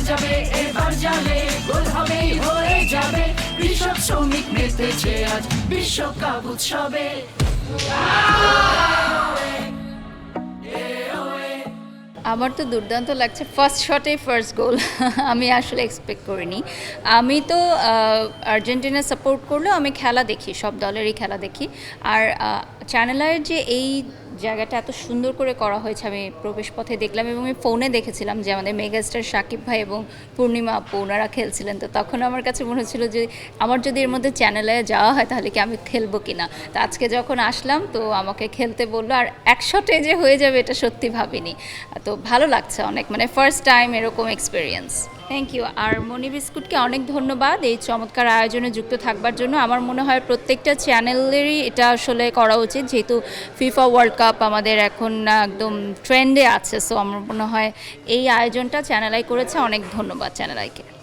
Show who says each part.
Speaker 1: যাবে এবার জালে গোল হবেই হয়ে যাবে কৃষক শ্রমিক মেতেছে আজ বিশ্বকাপ উৎসবে
Speaker 2: আমার তো দুর্দান্ত লাগছে ফার্স্ট শটেই ফার্স্ট গোল আমি আসলে এক্সপেক্ট করিনি আমি তো আর্জেন্টিনা সাপোর্ট করলেও আমি খেলা দেখি সব দলেরই খেলা দেখি আর চ্যানেলের যে এই জায়গাটা এত সুন্দর করে করা হয়েছে আমি প্রবেশপথে দেখলাম এবং আমি ফোনে দেখেছিলাম যে আমাদের মেগাস্টার শাকিব ভাই এবং পূর্ণিমা আপু ওনারা খেলছিলেন তো তখন আমার কাছে মনে হচ্ছিল যে আমার যদি এর মধ্যে চ্যানেলে যাওয়া হয় তাহলে কি আমি খেলবো কি না তো আজকে যখন আসলাম তো আমাকে খেলতে বললো আর এক শটে যে হয়ে যাবে এটা সত্যি ভাবিনি তো ভালো লাগছে অনেক মানে ফার্স্ট টাইম এরকম এক্সপিরিয়েন্স থ্যাংক ইউ আর মনি বিস্কুটকে অনেক ধন্যবাদ এই চমৎকার আয়োজনে যুক্ত থাকবার জন্য আমার মনে হয় প্রত্যেকটা চ্যানেলেরই এটা আসলে করা উচিত যেহেতু ফিফা ওয়ার্ল্ড কাপ আমাদের এখন একদম ট্রেন্ডে আছে সো আমার মনে হয় এই আয়োজনটা চ্যানেল আই করেছে অনেক ধন্যবাদ চ্যানেল আইকে